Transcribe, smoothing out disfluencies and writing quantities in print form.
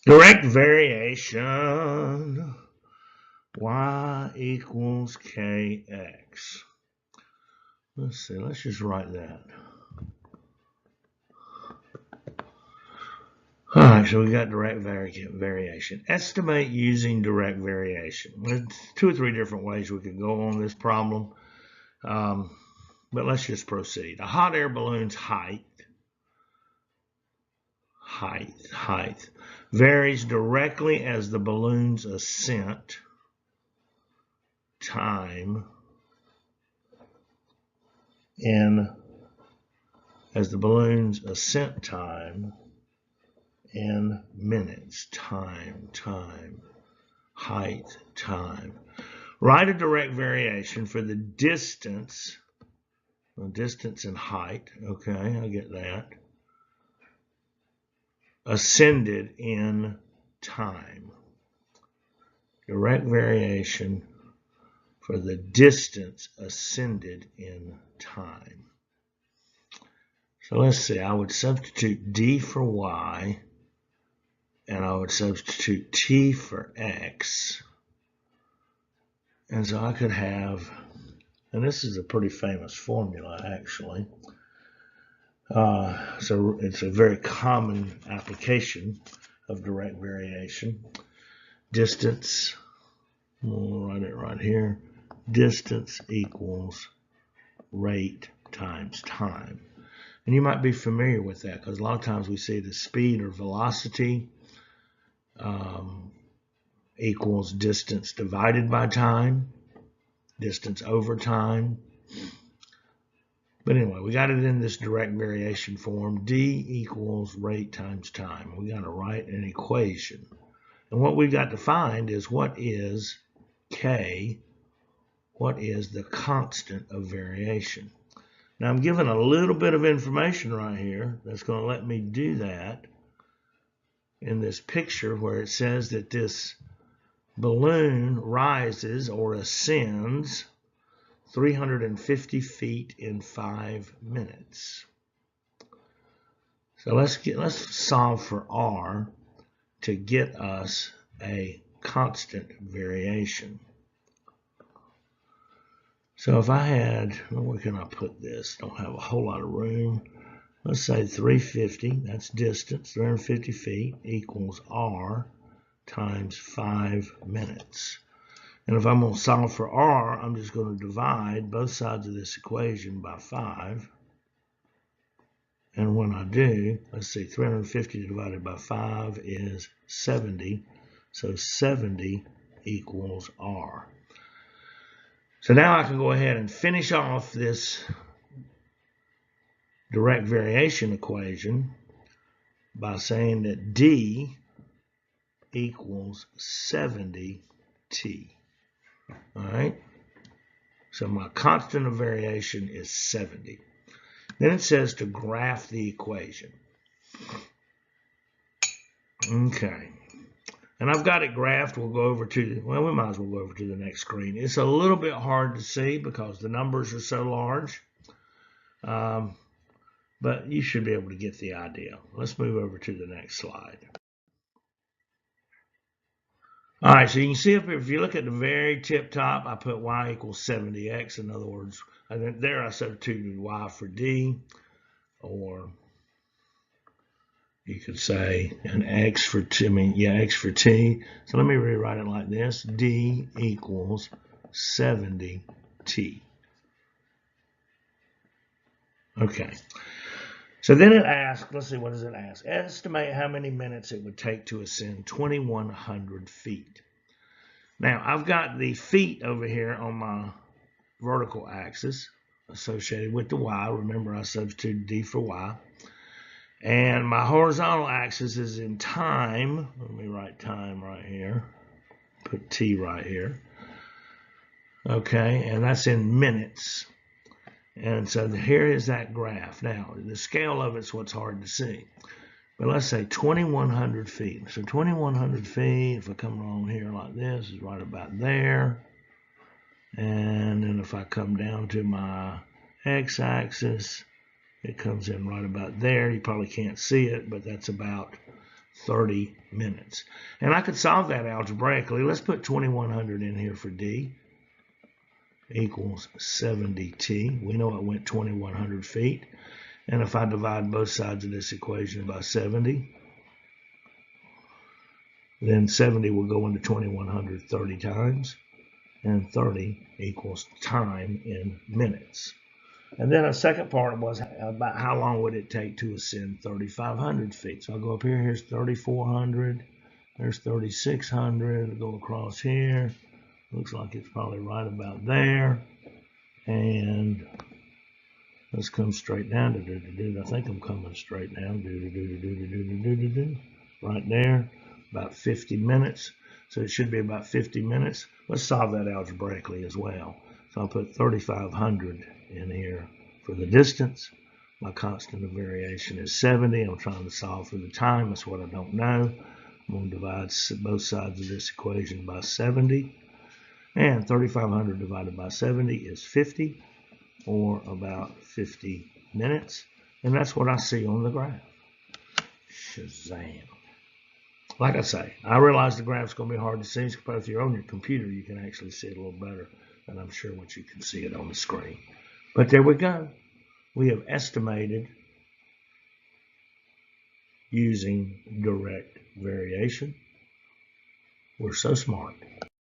Direct variation, y equals kx. Let's see, let's just write that. All right, so we got direct variation. Estimate using direct variation. There's 2 or 3 different ways we could go on this problem, but let's just proceed. A hot air balloon's height varies directly as the balloon's ascent time in minutes, time, height, time. Write a direct variation for the distance and height, okay, I get that, ascended in time. Direct variation for the distance ascended in time. So let's see, I would substitute d for y, and I would substitute t for x. And so I could have, and this is a pretty famous formula actually. So it's a very common application of direct variation. Distance, we'll write it right here. Distance equals rate times time. And you might be familiar with that because a lot of times we see the speed or velocity equals distance divided by time, distance over time. But anyway, we got it in this direct variation form. D equals rate times time. We got to write an equation. And what we've got to find is what is K, what is the constant of variation. Now I'm given a little bit of information right here that's going to let me do that in this picture where it says that this balloon rises or ascends 350 feet in 5 minutes. So let's solve for R to get us a constant variation. So if I had, where can I put this? Don't have a whole lot of room. Let's say 350, that's distance, 350 feet equals R times 5 minutes. And if I'm going to solve for R, I'm just going to divide both sides of this equation by 5. And when I do, let's see, 350 divided by 5 is 70. So 70 equals R. So now I can go ahead and finish off this direct variation equation by saying that D equals 70T. All right, so my constant of variation is 70. Then it says to graph the equation. Okay, and I've got it graphed. We'll go over to, well, we might as well go over to the next screen. It's a little bit hard to see because the numbers are so large, but you should be able to get the idea. Let's move over to the next slide. All right, so you can see up here, if you look at the very tip top, I put y equals 70x. In other words, there I substituted y for d, or you could say an x for t, x for t. So let me rewrite it like this. D equals 70t. Okay. So then it asks, let's see, what does it ask? Estimate how many minutes it would take to ascend 2,100 feet. Now, I've got the feet over here on my vertical axis associated with the y. Remember, I substituted d for y. And my horizontal axis is in time. Let me write time right here. Put t right here. Okay, and that's in minutes. And so here is that graph. Now, the scale of it's what's hard to see. But let's say 2,100 feet. So 2,100 feet, if I come along here like this, is right about there. And then if I come down to my x-axis, it comes in right about there. You probably can't see it, but that's about 30 minutes. And I could solve that algebraically. Let's put 2100 in here for D equals 70t. We know it went 2100 feet. And if I divide both sides of this equation by 70, then 70 will go into 2100 30 times, and 30 equals time in minutes. And then a second part was about how long would it take to ascend 3,500 feet. So I'll go up here, here's 3,400, there's 3,600, I'll go across here, looks like it's probably right about there, and let's come straight down, I think I'm coming straight down, right there, about 50 minutes, so it should be about 50 minutes. Let's solve that algebraically as well. So I'll put 3,500 in here for the distance. My constant of variation is 70. I'm trying to solve for the time. That's what I don't know. I'm going to divide both sides of this equation by 70. And 3,500 divided by 70 is 50, or about 50 minutes. And that's what I see on the graph. Shazam. Like I say, I realize the graph's going to be hard to see, but if you're on your computer, you can actually see it a little better than I'm sure what you can see it on the screen. But there we go. We have estimated using direct variation. We're so smart.